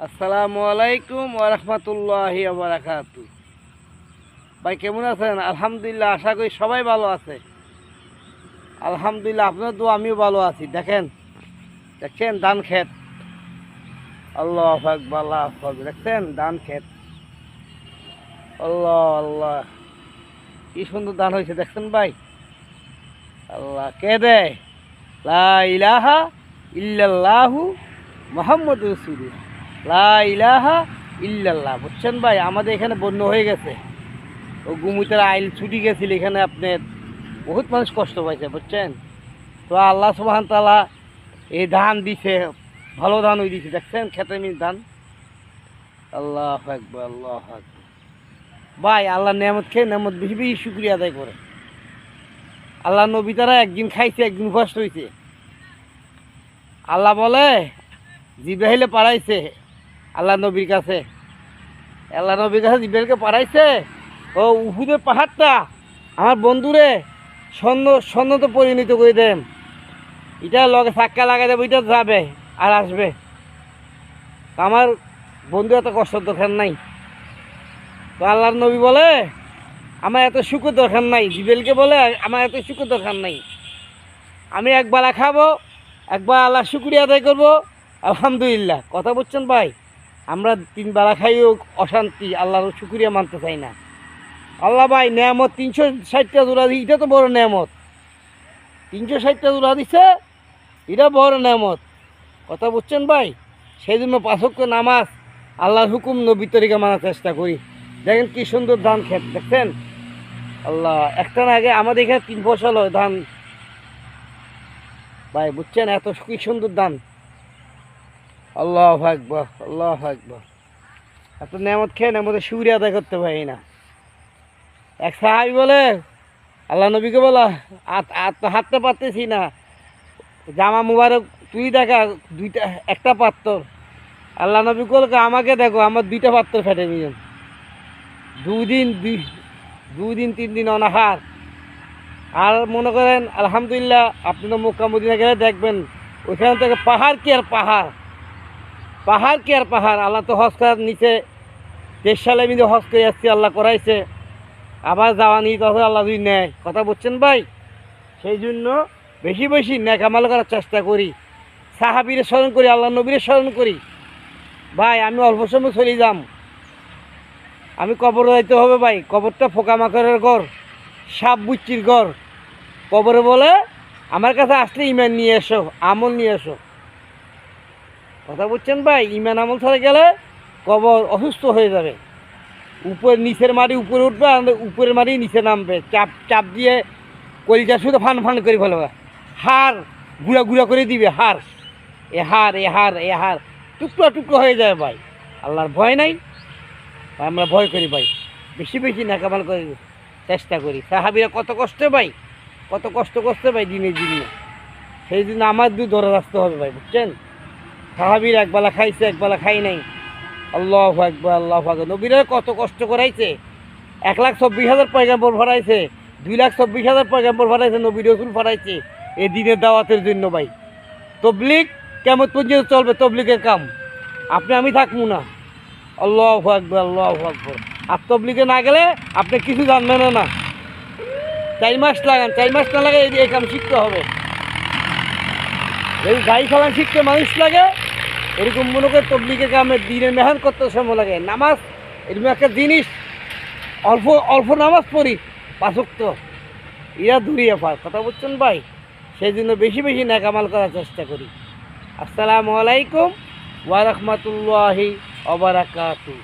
আসসালামু আলাইকুম ওয়া রাহমাতুল্লাহি ওয়া বারাকাতু। ভাই কেমন আছেন? আলহামদুলিল্লাহ, আশা করি সবাই ভালো আছে। আলহামদুলিল্লাহ, আপনার দোয়া আমিও ভালো আছি। দেখছেন ধান ক্ষেত। আল্লাহু আকবার, আল্লাহু আকবার। দেখছেন ধান ক্ষেত। আল্লাহ আল্লাহ, কি সুন্দর ধান হয়েছে দেখছেন ভাই। আল্লাহ কে দেয়? লা ইলাহা ইল্লাল্লাহু মুহাম্মাদুর রাসূলুল্লাহ। লা ইলাহা ইল্লাল্লাহ। বুঝছেন ভাই, আমাদের এখানে বন্যা হয়ে গেছে। ও গুমুতের আইল ছুটি গেছিল, এখানে আপনার বহুত মানুষ কষ্ট পাইছে, বুঝছেন। তো আল্লাহ সুবহানাহু ওয়া তাআলা এই ধান দিছে, ভালো ধান হয়ে দিছে। দেখছেন খেতে ধান। আল্লাহু আকবার, আল্লাহু আকবার। ভাই আল্লাহ নেয়ামত খেয়ে নেয়ামত বেশি বেশি শুকরিয়া আদায় করে। আল্লাহ নবী তারা একদিন খাইছে, একদিন কষ্ট হয়েছে। আল্লাহ বলে জিব্রাইলে পাঠাইছে আল্লাহ নবীর কাছে। আল্লাহ নবীর কাছে জিব্রাইলকে পাঠাইছে, ও উহুদের পাহাড়টা আমার বন্ধুরে স্বর্ণতে পরিণত করে দেন। এটা লগে ধাক্কা লাগাই দেবে, এটা যাবে আর আসবে। আমার বন্ধু এত কষ্টের দরকার নাই। তো আল্লাহর নবী বলে আমার এত সুখের দরকার নাই। জিব্রাইলকে বলে আমার এত সুখের দরকার নাই। আমি একবেলা খাবো, একবার আল্লাহ শুকরিয়া আদায় করবো। আলহামদুলিল্লাহ, কথা বলছেন ভাই। আমরা 3 বেলা খাইও অশান্তি, আল্লাহর শুকরিয়া মানতে চাই না। আল্লাহ ভাই নেয়ামত 360টা জোড়া দিই, এটা তো বড় নেয়ামত। 360টা জোড়া দিছে, এটা বড় নেয়ামত। কথা বুঝছেন ভাই। সেই জন্য 5 ওয়াক্ত নামাজ, আল্লাহর হুকুম, নবীর তরিকা মানার চেষ্টা করি। দেখেন কি সুন্দর ধান ক্ষেত, দেখছেন। আল্লাহ, একটা না আগে আমাদের এখানে 3 ফসল হয় ধান ভাই, বুঝছেন। এত কি সুন্দর ধান। আল্লাহু আকবার, আল্লাহু আকবার। এত নেয়ামত খেয়ে নেয়ামতের শুকরিয়া আদায় করতে পারি না। এক সাহাবী বলে আল্লাহ নবীকে বলা হাঁটতে পারতেছি না, জামা মুবারক তুই দেখা একটা পাত্তর। আল্লাহ নবী বলকে আমাকে দেখো, আমার 2টা পাত্তর ফেটে নিয়েছেন। 2 দিন 3 দিন অনাহার। আর মনে করেন আলহামদুলিল্লাহ, আপনি তো মক্কা মদিনা গেলে দেখবেন ওইখান থেকে পাহাড় কি আর পাহাড়, পাহাড় কি আর পাহাড়। আল্লাহ তো হজ করার নিচে 23 সালে আমি হজ করে আসছি, আল্লাহ করাইছে। আবার যাওয়া নিয়ে তখন আল্লাহ যদি নেয়, কথা বলছেন ভাই। সেই জন্য বেশি বেশি নেক আমল করার চেষ্টা করি, সাহাবীরে স্মরণ করি, আল্লাহ নবীরে স্মরণ করি। ভাই আমি অল্প সময় চলে যাম, আমি কবরে যাইতে হবে ভাই। কবরটা পোকামাকড়ের ঘর, সাপ বুচ্চির ঘর। কবরে বলে আমার কাছে আসলে ইমান নিয়ে এসো, আমল নিয়ে এসো। কথা বুঝছেন ভাই। ইমান আমল ছাড়া গেলে কবর অসুস্থ হয়ে যাবে। নিচের মাটি উপরে উঠবে, আর উপরের মাটি নিচে নামবে। চাপ চাপ দিয়ে কলিজা শুধু ফান ফান করে ফেলবে, হাড় গুঁড়া গুঁড়া করে দিবে। হাড় এ হাড় টুকরো টুকরো হয়ে যায় ভাই। আল্লাহর ভয় নাই, আমরা ভয় করি ভাই। বেশি বেশি নাকামাল করে চেষ্টা করি। সাহাবীরা কত কষ্ট ভাই, কত কষ্ট করতে ভাই দিনে দিনে। সেই জন্য আমার ধরে রাখতে হবে ভাই, বুঝছেন। সাহাবীরা একবেলা খাইছে, একবেলা খাই নাই। আল্লাহু আকবার, আল্লাহু আকবার। নবীরা কত কষ্ট করাইছে। 1,24,000 পয়গাম্বর ভরাইছে, 2,24,000 পয়গাম্বর ভরাইছে, নবী রাসূল ভরাইছে এই দিনের দাওয়াতের জন্য ভাই। তবলিগ কিয়ামত পর্যন্ত চলবে, তবলিগের কাম। আমি থাকবো না। আল্লাহু আকবার, আল্লাহু আকবার। আর তবলিগে না গেলে আপনি কিছু জানবেন না। 4 মাস লাগান, 4 মাস না লাগে এই কাম শিখতে হবে। এই গাড়ি চালান শিখতে মানুষ লাগে, এরকম মনে করে তবলিগের কামে দিনের মেহনত করতে সময় লাগে। নামাজ এরকম একটা জিনিস, অল্প অল্প নামাজ পড়ি 5 ওয়াক্ত, এরা দূরিয়ে পায়। কথা বলছেন ভাই। সেই জন্য বেশি বেশি নেক আমল করার চেষ্টা করি। আসসালামু আলাইকুম ওয়া রাহমাতুল্লাহি ওয়া বারাকাতুহু।